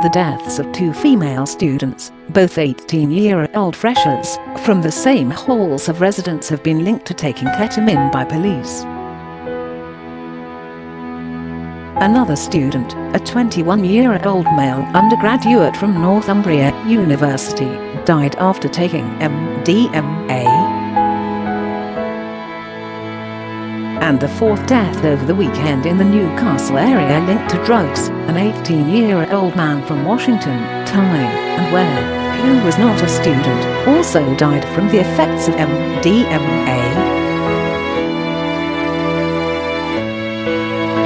The deaths of two female students, both 18-year-old freshers, from the same halls of residence have been linked to taking ketamine by police. Another student, a 21-year-old male undergraduate from Northumbria University, died after taking MDMA. And the fourth death over the weekend in the Newcastle area linked to drugs, an 18-year-old man from Washington, time and where, who was not a student, also died from the effects of MDMA.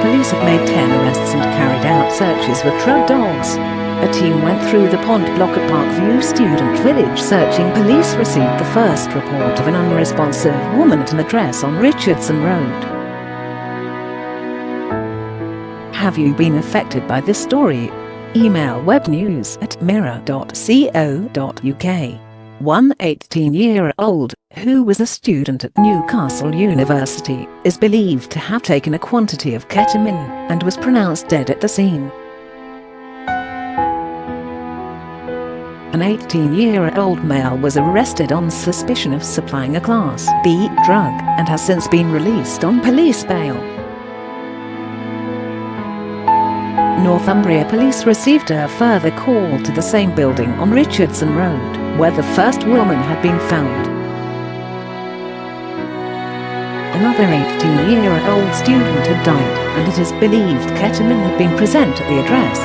Police have made 10 arrests and carried out searches with drug dogs. A team went through the pond block at Parkview Student Village searching. Police received the first report of an unresponsive woman at an address on Richardson Road. Have you been affected by this story? Email webnews@mirror.co.uk. One 18-year-old, who was a student at Newcastle University, is believed to have taken a quantity of ketamine and was pronounced dead at the scene. An 18-year-old male was arrested on suspicion of supplying a Class B drug and has since been released on police bail. Northumbria Police received a further call to the same building on Richardson Road, where the first woman had been found. Another 18-year-old student had died, and it is believed ketamine had been present at the address.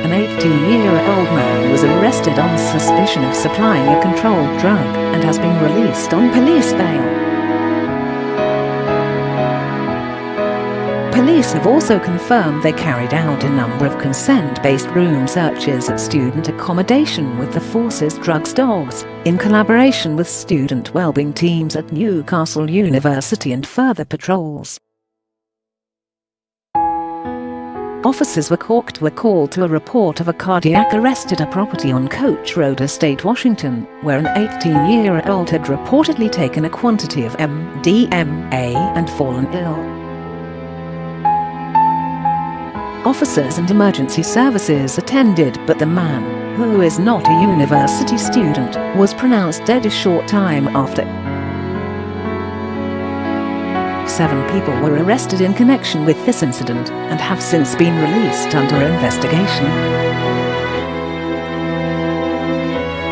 An 18-year-old man was arrested on suspicion of supplying a controlled drug and has been released on police bail. Police have also confirmed they carried out a number of consent-based room searches at student accommodation with the force's drugs dogs, in collaboration with student wellbeing teams at Newcastle University and further patrols. Officers were called to a report of a cardiac arrest at a property on Coach Road, Estate, Washington, where an 18-year-old had reportedly taken a quantity of MDMA and fallen ill. Officers and emergency services attended, but the man, who is not a university student, was pronounced dead a short time after. 7 people were arrested in connection with this incident and have since been released under investigation.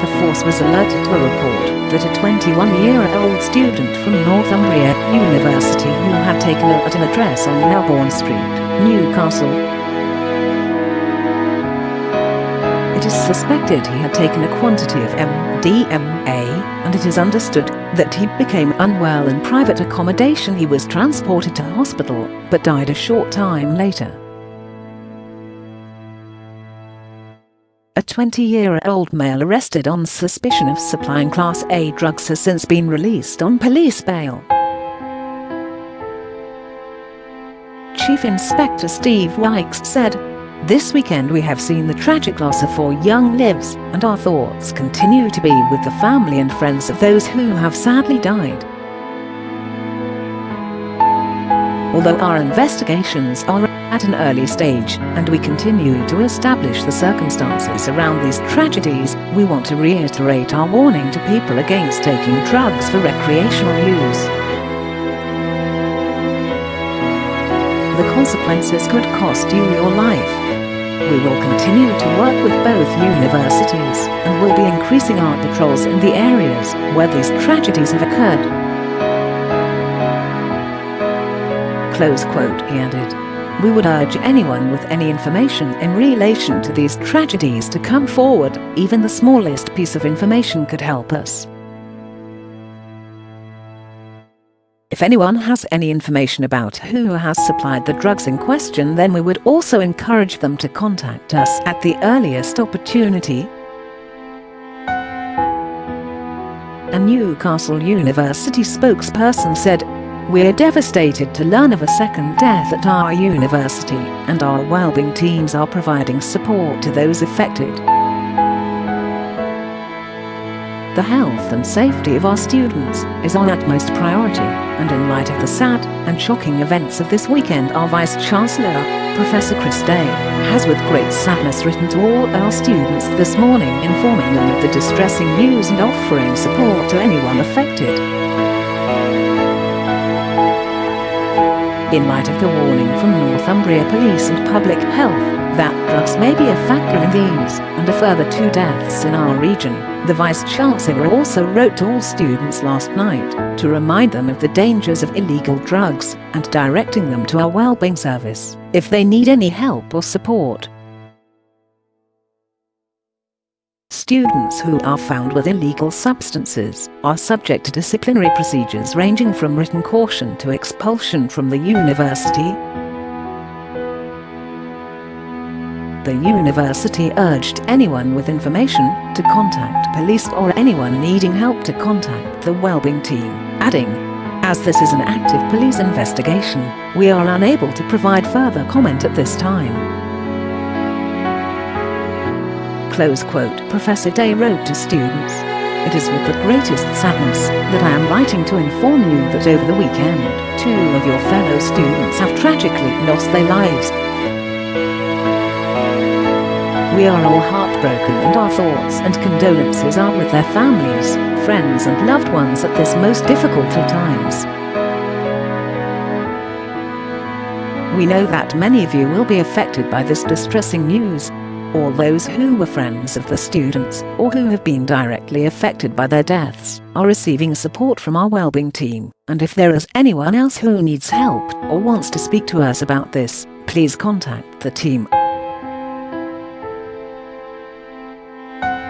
The force was alerted to a report that a 21-year-old student from Northumbria University who had taken ill at an address on Melbourne Street, Newcastle. It is suspected he had taken a quantity of MDMA, and it is understood that he became unwell in private accommodation. He was transported to hospital, but died a short time later. A 20-year-old male arrested on suspicion of supplying Class A drugs has since been released on police bail. Chief Inspector Steve Wykes said, "This weekend we have seen the tragic loss of 4 young lives, and our thoughts continue to be with the family and friends of those who have sadly died. Although our investigations are at an early stage, and we continue to establish the circumstances around these tragedies, we want to reiterate our warning to people against taking drugs for recreational use. The consequences could cost you your life. We will continue to work with both universities and will be increasing our patrols in the areas where these tragedies have occurred." Close quote, he added. "We would urge anyone with any information in relation to these tragedies to come forward. Even the smallest piece of information could help us. If anyone has any information about who has supplied the drugs in question, then we would also encourage them to contact us at the earliest opportunity." A Newcastle University spokesperson said, "We are devastated to learn of a second death at our university, and our wellbeing teams are providing support to those affected." The health and safety of our students is our utmost priority, and in light of the sad and shocking events of this weekend, our Vice-Chancellor, Professor Chris Day, has with great sadness written to all our students this morning, informing them of the distressing news and offering support to anyone affected. In light of the warning from Northumbria Police and Public Health that drugs may be a factor in these and a further 2 deaths in our region, the Vice-Chancellor also wrote to all students last night to remind them of the dangers of illegal drugs and directing them to our wellbeing service if they need any help or support. Students who are found with illegal substances are subject to disciplinary procedures ranging from written caution to expulsion from the university. The university urged anyone with information to contact police or anyone needing help to contact the wellbeing team, adding, "As this is an active police investigation, we are unable to provide further comment at this time." Close quote. Professor Day wrote to students, "It is with the greatest sadness that I am writing to inform you that over the weekend, 2 of your fellow students have tragically lost their lives. We are all heartbroken, and our thoughts and condolences are with their families, friends and loved ones at this most difficult of times. We know that many of you will be affected by this distressing news. All those who were friends of the students or who have been directly affected by their deaths are receiving support from our wellbeing team, and if there is anyone else who needs help or wants to speak to us about this, please contact the team."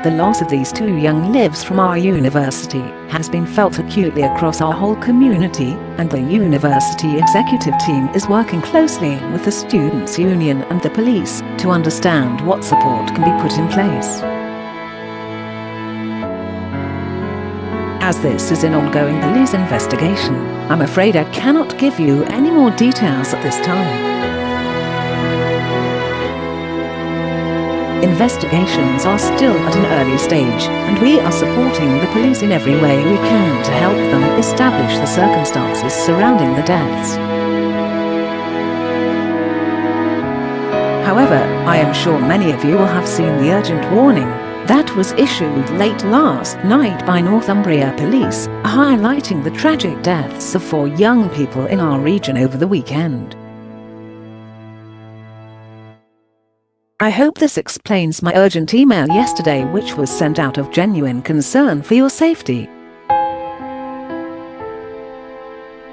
The loss of these 2 young lives from our university has been felt acutely across our whole community, and the university executive team is working closely with the Students' Union and the police to understand what support can be put in place. As this is an ongoing police investigation, I'm afraid I cannot give you any more details at this time. Investigations are still at an early stage, and we are supporting the police in every way we can to help them establish the circumstances surrounding the deaths. However, I am sure many of you will have seen the urgent warning that was issued late last night by Northumbria Police, highlighting the tragic deaths of 4 young people in our region over the weekend. I hope this explains my urgent email yesterday, which was sent out of genuine concern for your safety.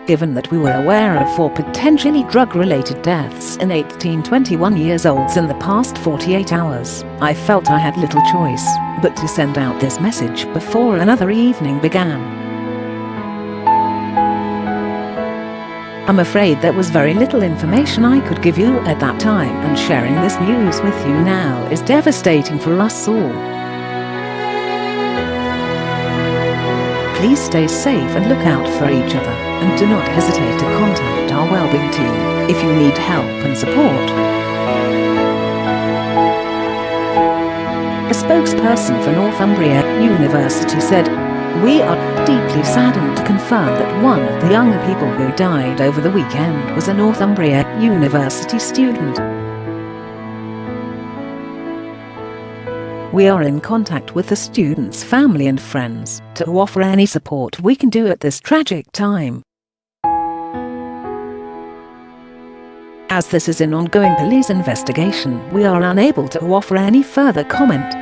Given that we were aware of 4 potentially drug-related deaths in 18 to 21-year-olds in the past 48 hours, I felt I had little choice but to send out this message before another evening began. I'm afraid there was very little information I could give you at that time, and sharing this news with you now is devastating for us all. Please stay safe and look out for each other, and do not hesitate to contact our wellbeing team if you need help and support. A spokesperson for Northumbria University said, "We are deeply saddened to confirm that one of the young people who died over the weekend was a Northumbria University student. We are in contact with the student's family and friends to offer any support we can do at this tragic time. As this is an ongoing police investigation, we are unable to offer any further comment."